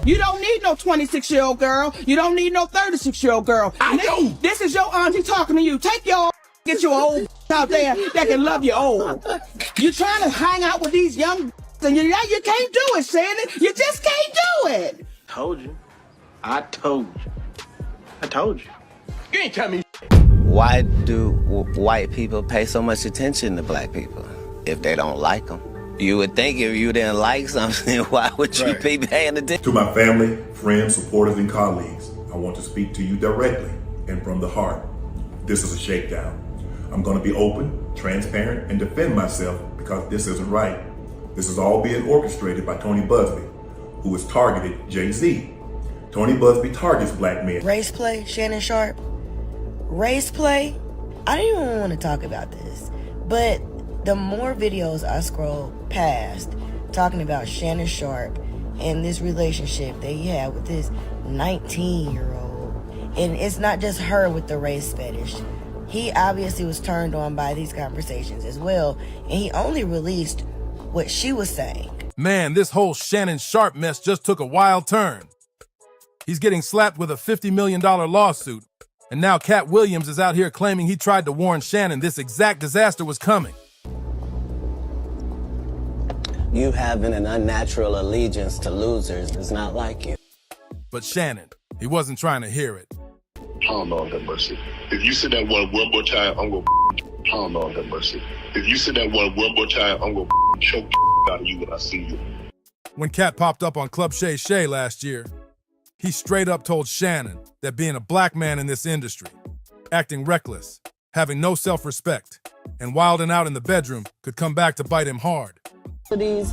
You don't need no 26-year-old girl. You don't need no 36-year-old girl. I do. This is your auntie talking to you. Take your get your old out there that can love you old. You trying to hang out with these young and you can't do it, Shannon. You just can't do it. Told you. I told you. I told you. You ain't tell me. Why do white people pay so much attention to black people if they don't like them? You would think if you didn't like something, why would you be paying attention? To my family, friends, supporters, and colleagues, I want to speak to you directly and from the heart. This is a shakedown. I'm going to be open, transparent, and defend myself because this isn't right. This is all being orchestrated by Tony Buzbee, who has targeted Jay-Z. Tony Buzbee targets black men. Race play, Shannon Sharpe. Race play? I don't even want to talk about this, but the more videos I scroll past talking about Shannon Sharpe and this relationship that he had with this 19-year-old, and it's not just her with the race fetish. He obviously was turned on by these conversations as well, and he only released what she was saying. Man, this whole Shannon Sharpe mess just took a wild turn. He's getting slapped with a $50 million lawsuit, and now Cat Williams is out here claiming he tried to warn Shannon this exact disaster was coming. You having an unnatural allegiance to losers is not like you. But Shannon, he wasn't trying to hear it. Oh, Lord have mercy. If you said that one more time, I'm going to... Oh, Lord have mercy. If you said that one more time, I'm going to choke the out of you when I see you. When Cat popped up on Club Shay Shay last year, he straight up told Shannon that being a black man in this industry, acting reckless, having no self-respect, and wilding out in the bedroom could come back to bite him hard. These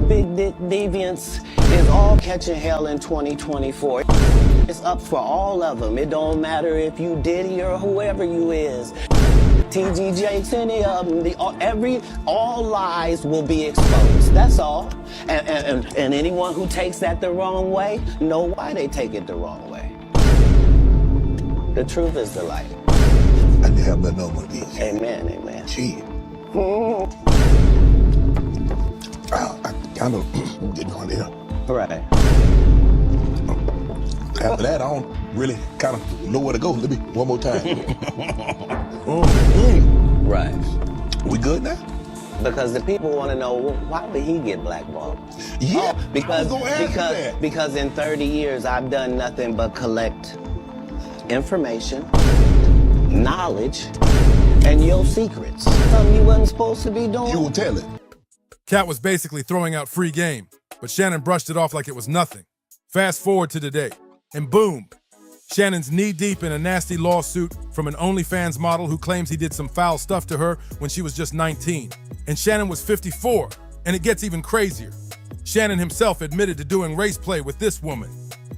big dick deviants is all catching hell in 2024. It's up for all of them. It don't matter if you Diddy or whoever you is. TGJ, any of them, all lies will be exposed. That's all. And anyone who takes that the wrong way, know why they take it the wrong way. The truth is the light. I didn't have nothing on these. Amen, amen. Gee. I kind of didn't want to hear. Right. After that, I don't really kind of know where to go. Let me one more time. Right. We good now? Because the people want to know, well, why did he get blackballed? Yeah, because in 30 years, I've done nothing but collect information, knowledge, and your secrets. Something you wasn't supposed to be doing. You will tell it. Cat was basically throwing out free game, but Shannon brushed it off like it was nothing. Fast forward to today, and boom, Shannon's knee-deep in a nasty lawsuit from an OnlyFans model who claims he did some foul stuff to her when she was just 19. And Shannon was 54, and it gets even crazier. Shannon himself admitted to doing race play with this woman.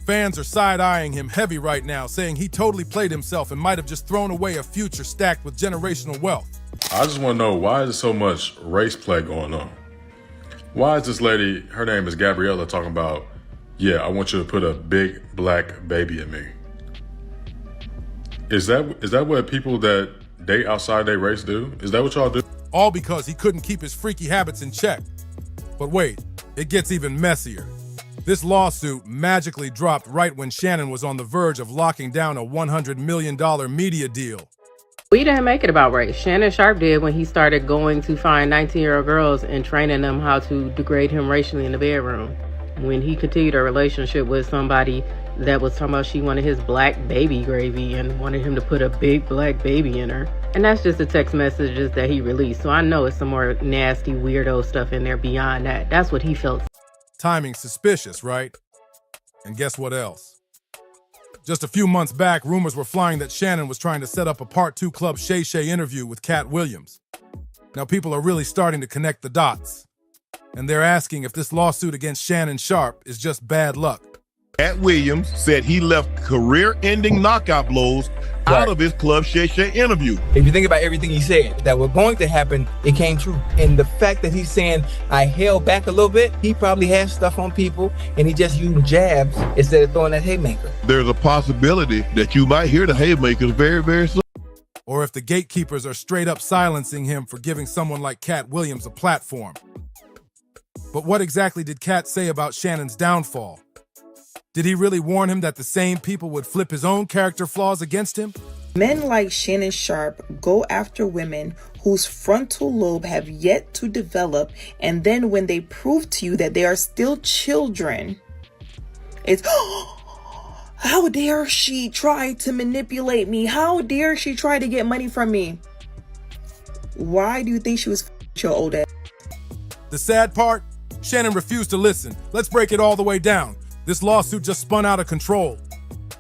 Fans are side-eyeing him heavy right now, saying he totally played himself and might have just thrown away a future stacked with generational wealth. I just want to know, why is there so much race play going on? Why is this lady, her name is Gabriella, talking about, yeah, I want you to put a big black baby in me? Is that what people that date outside their race do? Is that what y'all do? All because he couldn't keep his freaky habits in check. But wait, it gets even messier. This lawsuit magically dropped right when Shannon was on the verge of locking down a $100 million media deal. We didn't make it about race. Shannon Sharpe did when he started going to find 19-year-old girls and training them how to degrade him racially in the bedroom. When he continued a relationship with somebody that was talking about she wanted his black baby gravy and wanted him to put a big black baby in her. And that's just the text messages that he released. So I know it's some more nasty, weirdo stuff in there beyond that. That's what he felt. Timing suspicious, right? And guess what else? Just a few months back, rumors were flying that Shannon was trying to set up a Part 2 Club Shay Shay interview with Cat Williams. Now people are really starting to connect the dots. And they're asking if this lawsuit against Shannon Sharpe is just bad luck. Cat Williams said he left career-ending knockout blows out of his Club Shay Shay interview. If you think about everything he said that was going to happen, it came true. And the fact that he's saying, I held back a little bit, he probably has stuff on people and he just used jabs instead of throwing that haymaker. There's a possibility that you might hear the haymakers very, very soon. Or if the gatekeepers are straight up silencing him for giving someone like Cat Williams a platform. But what exactly did Cat say about Shannon's downfall? Did he really warn him that the same people would flip his own character flaws against him? Men like Shannon Sharpe go after women whose frontal lobe have yet to develop, and then when they prove to you that they are still children, it's, how dare she try to manipulate me? How dare she try to get money from me? Why do you think she was your old ass? The sad part? Shannon refused to listen. Let's break it all the way down. This lawsuit just spun out of control.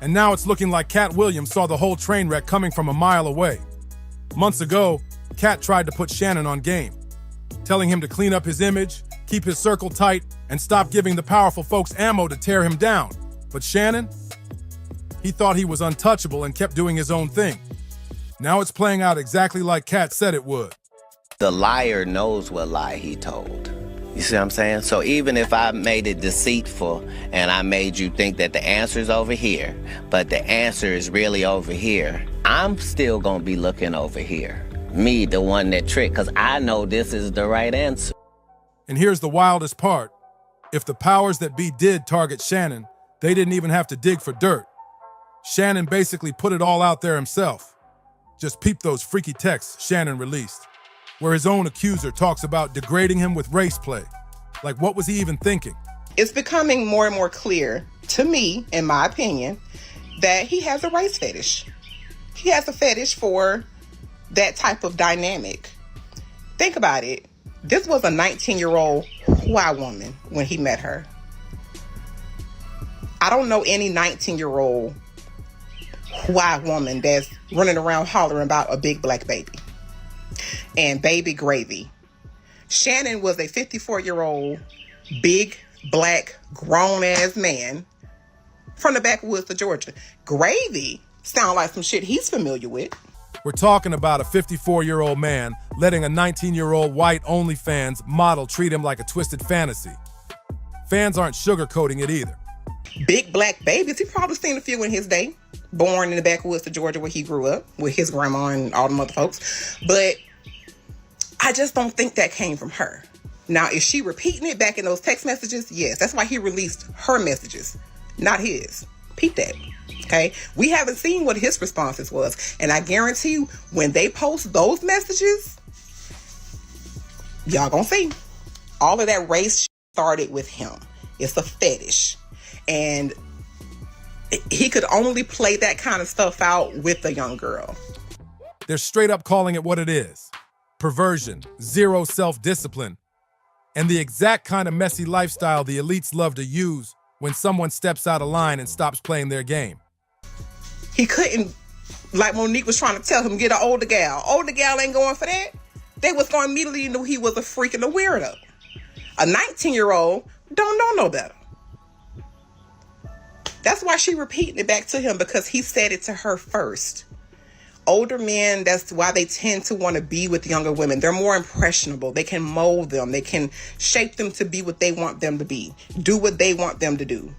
And now it's looking like Cat Williams saw the whole train wreck coming from a mile away. Months ago, Cat tried to put Shannon on game, telling him to clean up his image, keep his circle tight, and stop giving the powerful folks ammo to tear him down. But Shannon? He thought he was untouchable and kept doing his own thing. Now it's playing out exactly like Cat said it would. The liar knows what lie he told. You see what I'm saying? So even if I made it deceitful and I made you think that the answer is over here, but the answer is really over here, I'm still gonna be looking over here. Me, the one that tricked, because I know this is the right answer. And here's the wildest part. If the powers that be did target Shannon, they didn't even have to dig for dirt. Shannon basically put it all out there himself. Just peep those freaky texts Shannon released, where his own accuser talks about degrading him with race play. Like, what was he even thinking? It's becoming more and more clear to me, in my opinion, that he has a race fetish. He has a fetish for that type of dynamic. Think about it. This was a 19-year-old white woman when he met her. I don't know any 19-year-old white woman that's running around hollering about a big black baby and baby gravy. Shannon was a 54-year-old big black grown-ass man from the backwoods of Georgia. Gravy sound like some shit he's familiar with. We're talking about a 54-year-old man letting a 19-year-old white OnlyFans model treat him like a twisted fantasy. Fans aren't sugarcoating it either. Big black babies, he probably seen a few in his day. Born in the backwoods of Georgia where he grew up with his grandma and all the other folks. But I just don't think that came from her. Now, is she repeating it back in those text messages? Yes, that's why he released her messages, not his. Peep that, okay? We haven't seen what his responses was. And I guarantee you, when they post those messages, y'all gonna see. All of that race started with him. It's a fetish. And he could only play that kind of stuff out with a young girl. They're straight up calling it what it is. Perversion, zero self-discipline, and the exact kind of messy lifestyle the elites love to use when someone steps out of line and stops playing their game. He couldn't, like Monique was trying to tell him, get an older gal. Older gal ain't going for that. They was going to immediately know he was a freak and a weirdo. A 19-year-old don't know no better. That's why she repeating it back to him, because he said it to her first. Older men, that's why they tend to want to be with younger women. They're more impressionable. They can mold them. They can shape them to be what they want them to be. Do what they want them to do.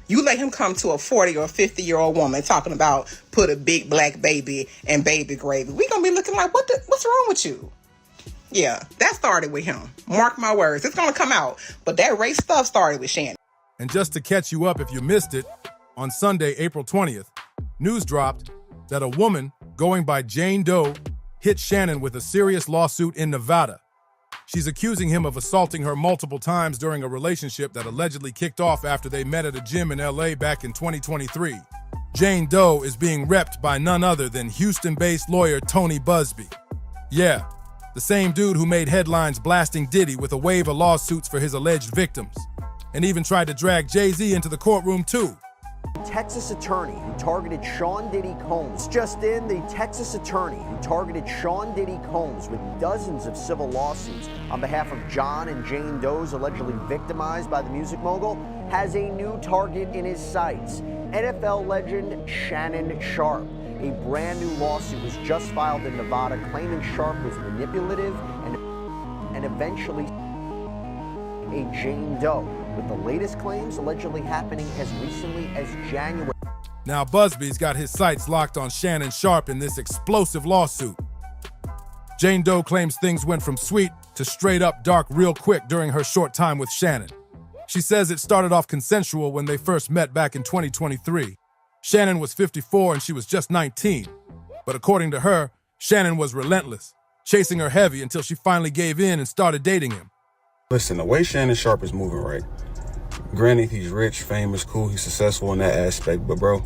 You let him come to a 40 or 50-year-old woman talking about put a big black baby and baby gravy. We gonna be looking like, what's wrong with you? Yeah, that started with him. Mark my words. It's gonna come out. But that race stuff started with Shannon. And just to catch you up if you missed it, on Sunday, April 20th, news dropped that a woman going by Jane Doe hit Shannon with a serious lawsuit in Nevada. She's accusing him of assaulting her multiple times during a relationship that allegedly kicked off after they met at a gym in LA back in 2023. Jane Doe is being repped by none other than Houston-based lawyer Tony Busby. Yeah, the same dude who made headlines blasting Diddy with a wave of lawsuits for his alleged victims, and even tried to drag Jay-Z into the courtroom too. Texas attorney who targeted Sean Diddy Combs. Just in, the Texas attorney who targeted Sean Diddy Combs with dozens of civil lawsuits on behalf of John and Jane Doe's allegedly victimized by the music mogul has a new target in his sights. NFL legend Shannon Sharpe. A brand new lawsuit was just filed in Nevada claiming Sharpe was manipulative and eventually a Jane Doe, with the latest claims allegedly happening as recently as January. Now Busby's got his sights locked on Shannon Sharpe in this explosive lawsuit. Jane Doe claims things went from sweet to straight up dark real quick during her short time with Shannon. She says it started off consensual when they first met back in 2023. Shannon was 54 and she was just 19. But according to her, Shannon was relentless, chasing her heavy until she finally gave in and started dating him. Listen, the way Shannon Sharpe is moving, right? Granted, he's rich, famous, cool, he's successful in that aspect, but bro,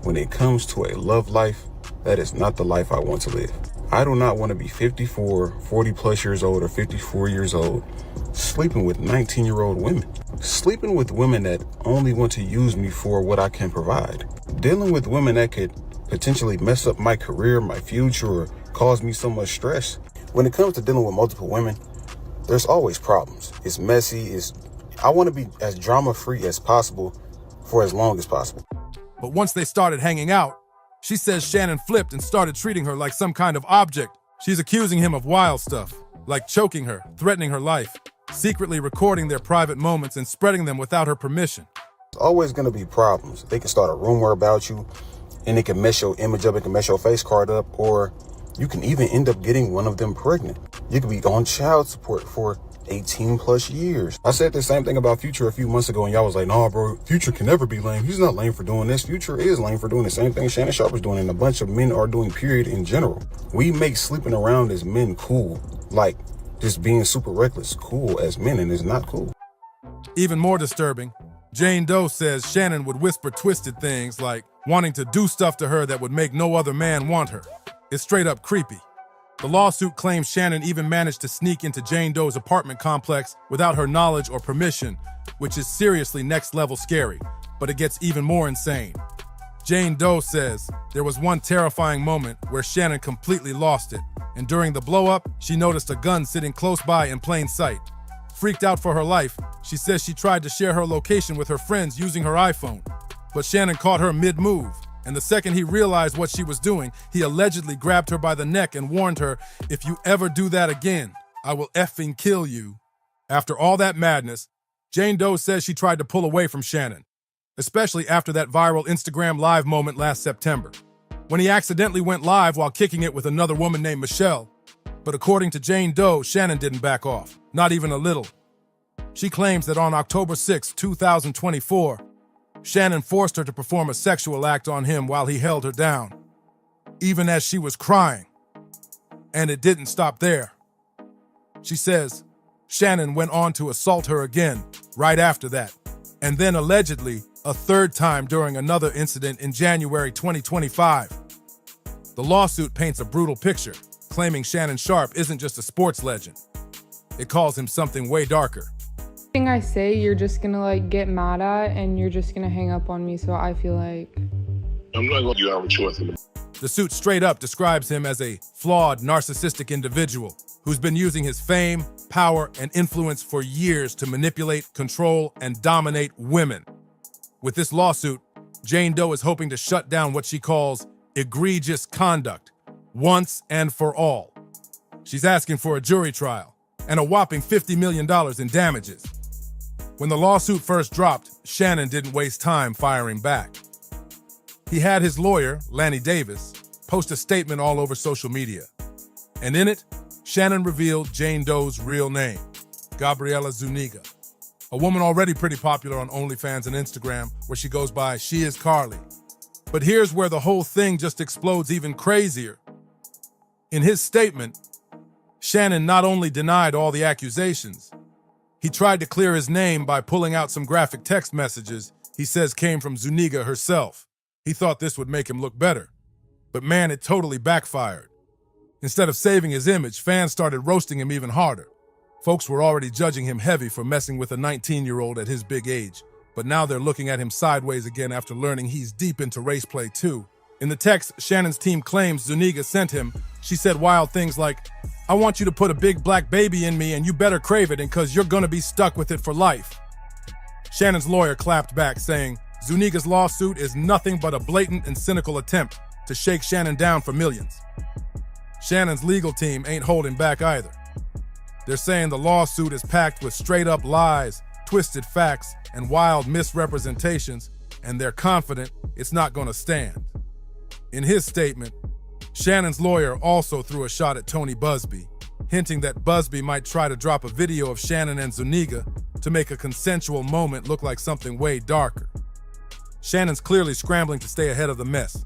when it comes to a love life, that is not the life I want to live. I do not want to be 54, 40 plus years old, or 54 years old, sleeping with 19-year-old women. Sleeping with women that only want to use me for what I can provide. Dealing with women that could potentially mess up my career, my future, or cause me so much stress. When it comes to dealing with multiple women, there's always problems. It's messy, I want to be as drama-free as possible for as long as possible. But once they started hanging out, she says Shannon flipped and started treating her like some kind of object. She's accusing him of wild stuff, like choking her, threatening her life, secretly recording their private moments and spreading them without her permission. There's always going to be problems. They can start a rumor about you, and it can mess your image up, it can mess your face card up, or you can even end up getting one of them pregnant. You could be on child support for 18 plus years. I said the same thing about Future a few months ago, and y'all was like, nah, bro, Future can never be lame. He's not lame for doing this. Future is lame for doing the same thing Shannon Sharpe is doing, and a bunch of men are doing, period, in general. We make sleeping around as men cool, like just being super reckless cool as men, and it's not cool. Even more disturbing, Jane Doe says Shannon would whisper twisted things like wanting to do stuff to her that would make no other man want her. It's straight up creepy. The lawsuit claims Shannon even managed to sneak into Jane Doe's apartment complex without her knowledge or permission, which is seriously next-level scary, but it gets even more insane. Jane Doe says there was one terrifying moment where Shannon completely lost it, and during the blow-up, she noticed a gun sitting close by in plain sight. Freaked out for her life, she says she tried to share her location with her friends using her iPhone, but Shannon caught her mid-move. And the second he realized what she was doing, he allegedly grabbed her by the neck and warned her, if you ever do that again, I will effing kill you. After all that madness, Jane Doe says she tried to pull away from Shannon, especially after that viral Instagram Live moment last September, when he accidentally went live while kicking it with another woman named Michelle. But according to Jane Doe, Shannon didn't back off, not even a little. She claims that on October 6, 2024, Shannon forced her to perform a sexual act on him while he held her down, even as she was crying. And it didn't stop there. She says Shannon went on to assault her again right after that, and then allegedly a third time during another incident in January 2025. The lawsuit paints a brutal picture, claiming Shannon Sharpe isn't just a sports legend. It calls him something way darker. Everything I say, you're just gonna like get mad at, and you're just gonna hang up on me. So I feel like I'm not gonna you have a choice. The suit straight up describes him as a flawed, narcissistic individual who's been using his fame, power, and influence for years to manipulate, control, and dominate women. With this lawsuit, Jane Doe is hoping to shut down what she calls egregious conduct, once and for all. She's asking for a jury trial and a whopping $50 million in damages. When the lawsuit first dropped, Shannon didn't waste time firing back. He had his lawyer, Lanny Davis, post a statement all over social media. And in it, Shannon revealed Jane Doe's real name, Gabriela Zuniga, a woman already pretty popular on OnlyFans and Instagram, where she goes by She Is Carly. But here's where the whole thing just explodes even crazier. In his statement, Shannon not only denied all the accusations, he tried to clear his name by pulling out some graphic text messages he says came from Zuniga herself. He thought this would make him look better. But man, it totally backfired. Instead of saving his image, fans started roasting him even harder. Folks were already judging him heavy for messing with a 19-year-old at his big age, but now they're looking at him sideways again after learning he's deep into race play too. In the text Shannon's team claims Zuniga sent him, she said wild things like, I want you to put a big black baby in me and you better crave it, and cause you're gonna be stuck with it for life. Shannon's lawyer clapped back, saying Zuniga's lawsuit is nothing but a blatant and cynical attempt to shake Shannon down for millions. Shannon's legal team ain't holding back either. They're saying the lawsuit is packed with straight-up lies, twisted facts, and wild misrepresentations, and they're confident it's not gonna stand. In his statement, Shannon's lawyer also threw a shot at Tony Busby, hinting that Busby might try to drop a video of Shannon and Zuniga to make a consensual moment look like something way darker. Shannon's clearly scrambling to stay ahead of the mess,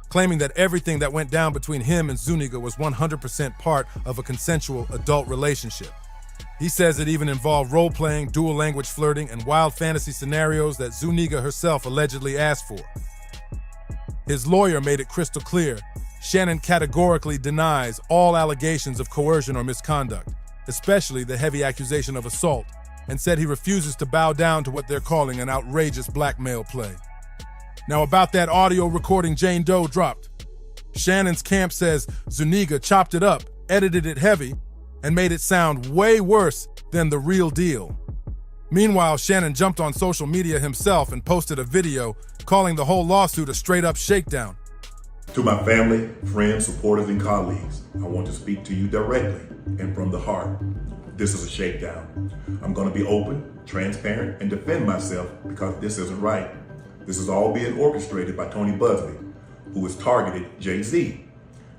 claiming that everything that went down between him and Zuniga was 100% part of a consensual adult relationship. He says it even involved role-playing, dual-language flirting, and wild fantasy scenarios that Zuniga herself allegedly asked for. His lawyer made it crystal clear Shannon categorically denies all allegations of coercion or misconduct, especially the heavy accusation of assault, and said he refuses to bow down to what they're calling an outrageous blackmail play. Now about that audio recording Jane Doe dropped. Shannon's camp says Zuniga chopped it up, edited it heavy, and made it sound way worse than the real deal. Meanwhile, Shannon jumped on social media himself and posted a video calling the whole lawsuit a straight-up shakedown. To my family, friends, supporters, and colleagues, I want to speak to you directly and from the heart. This is a shakedown. I'm going to be open, transparent, and defend myself because this isn't right. This is all being orchestrated by Tony Buzbee, who has targeted Jay-Z.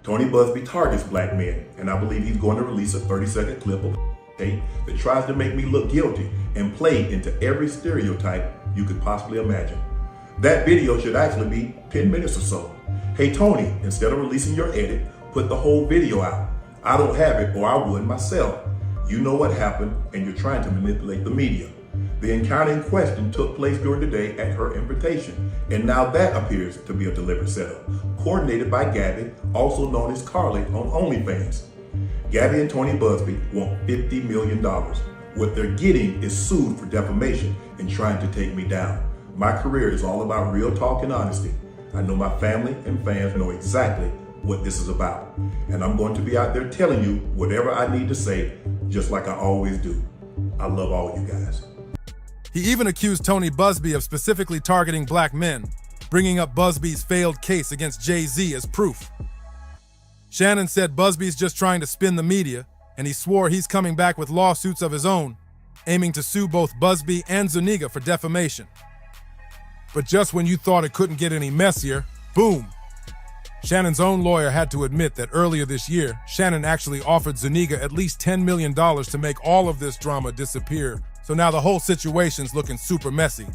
Tony Buzbee targets black men, and I believe he's going to release a 30-second clip of tape that tries to make me look guilty and play into every stereotype you could possibly imagine. That video should actually be 10 minutes or so. Hey Tony, instead of releasing your edit, put the whole video out. I don't have it, or I would myself. You know what happened, and you're trying to manipulate the media. The encounter in question took place during the day at her invitation, and now that appears to be a deliberate setup, coordinated by Gabby, also known as Carly on OnlyFans. Gabby and Tony Buzbee want $50 million. What they're getting is sued for defamation and trying to take me down. My career is all about real talk and honesty. I know my family and fans know exactly what this is about, and I'm going to be out there telling you whatever I need to say, just like I always do. I love all you guys. He even accused Tony Buzbee of specifically targeting black men, bringing up Buzbee's failed case against Jay-Z as proof. Shannon said Buzbee's just trying to spin the media, and he swore he's coming back with lawsuits of his own, aiming to sue both Buzbee and Zuniga for defamation. But just when you thought it couldn't get any messier, boom! Shannon's own lawyer had to admit that earlier this year, Shannon actually offered Zuniga at least $10 million to make all of this drama disappear. So now the whole situation's looking super messy.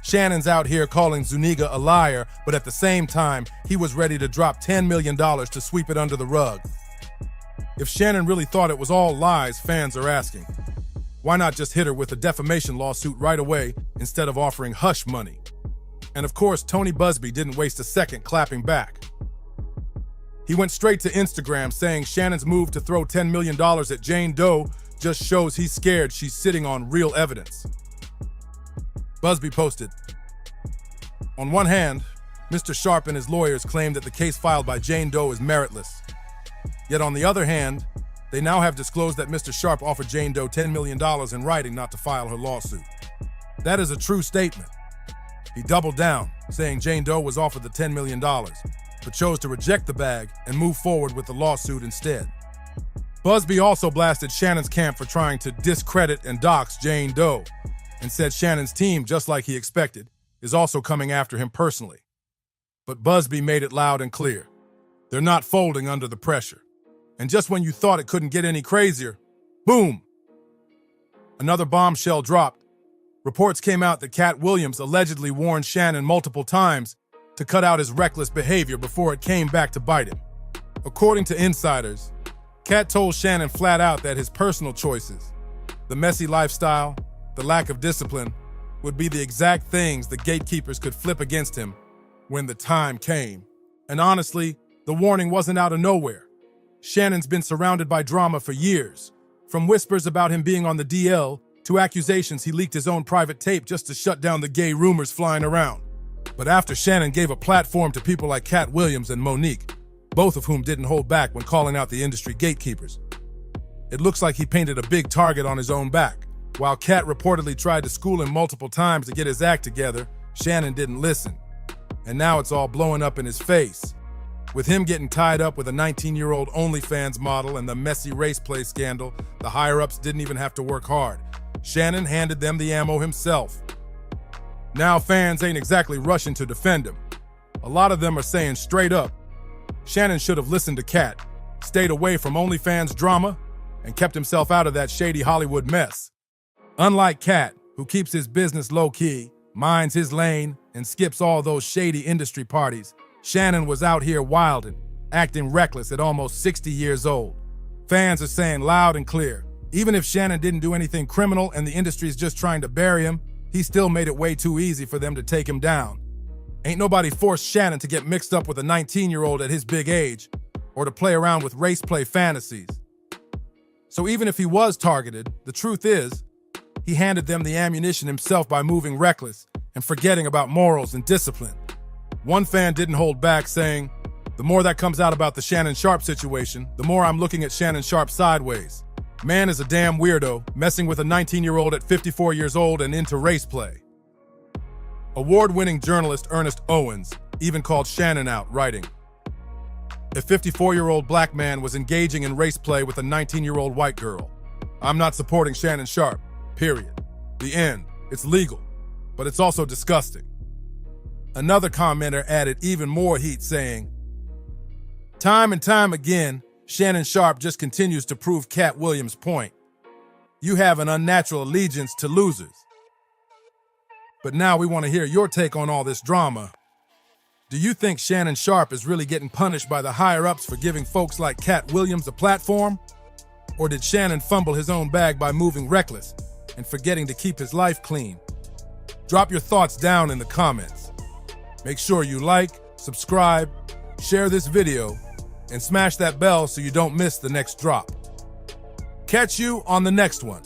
Shannon's out here calling Zuniga a liar, but at the same time, he was ready to drop $10 million to sweep it under the rug. If Shannon really thought it was all lies, fans are asking, why not just hit her with a defamation lawsuit right away instead of offering hush money? And of course, Tony Buzbee didn't waste a second clapping back. He went straight to Instagram saying Shannon's move to throw $10 million at Jane Doe just shows he's scared she's sitting on real evidence. Buzbee posted, on one hand, Mr. Sharp and his lawyers claim that the case filed by Jane Doe is meritless. Yet on the other hand, they now have disclosed that Mr. Sharp offered Jane Doe $10 million in writing not to file her lawsuit. That is a true statement. He doubled down, saying Jane Doe was offered the $10 million, but chose to reject the bag and move forward with the lawsuit instead. Buzbee also blasted Shannon's camp for trying to discredit and dox Jane Doe, and said Shannon's team, just like he expected, is also coming after him personally. But Buzbee made it loud and clear. They're not folding under the pressure. And just when you thought it couldn't get any crazier, boom! Another bombshell dropped. Reports came out that Cat Williams allegedly warned Shannon multiple times to cut out his reckless behavior before it came back to bite him. According to insiders, Cat told Shannon flat out that his personal choices, the messy lifestyle, the lack of discipline, would be the exact things the gatekeepers could flip against him when the time came. And honestly, the warning wasn't out of nowhere. Shannon's been surrounded by drama for years, from whispers about him being on the DL to accusations he leaked his own private tape just to shut down the gay rumors flying around. But after Shannon gave a platform to people like Cat Williams and Monique, both of whom didn't hold back when calling out the industry gatekeepers, it looks like he painted a big target on his own back. While Cat reportedly tried to school him multiple times to get his act together, Shannon didn't listen. And now it's all blowing up in his face. With him getting tied up with a 19-year-old OnlyFans model and the messy race play scandal, the higher-ups didn't even have to work hard. Shannon handed them the ammo himself. Now fans ain't exactly rushing to defend him. A lot of them are saying straight up, Shannon should have listened to Cat, stayed away from OnlyFans drama, and kept himself out of that shady Hollywood mess. Unlike Cat, who keeps his business low-key, minds his lane, and skips all those shady industry parties, Shannon was out here wilding, acting reckless at almost 60 years old. Fans are saying loud and clear, even if Shannon didn't do anything criminal and the industry's just trying to bury him, he still made it way too easy for them to take him down. Ain't nobody forced Shannon to get mixed up with a 19-year-old at his big age, or to play around with race play fantasies. So even if he was targeted, the truth is, he handed them the ammunition himself by moving reckless and forgetting about morals and discipline. One fan didn't hold back, saying, "The more that comes out about the Shannon Sharpe situation, the more I'm looking at Shannon Sharpe sideways. Man is a damn weirdo, messing with a 19-year-old at 54 years old and into race play." Award-winning journalist Ernest Owens even called Shannon out, writing, "A 54-year-old black man was engaging in race play with a 19-year-old white girl. I'm not supporting Shannon Sharpe, period. The end. It's legal, but it's also disgusting." Another commenter added even more heat, saying, "Time and time again, Shannon Sharpe just continues to prove Cat Williams' point. You have an unnatural allegiance to losers." But now we want to hear your take on all this drama. Do you think Shannon Sharpe is really getting punished by the higher-ups for giving folks like Cat Williams a platform? Or did Shannon fumble his own bag by moving reckless and forgetting to keep his life clean? Drop your thoughts down in the comments. Make sure you like, subscribe, share this video, and smash that bell so you don't miss the next drop. Catch you on the next one.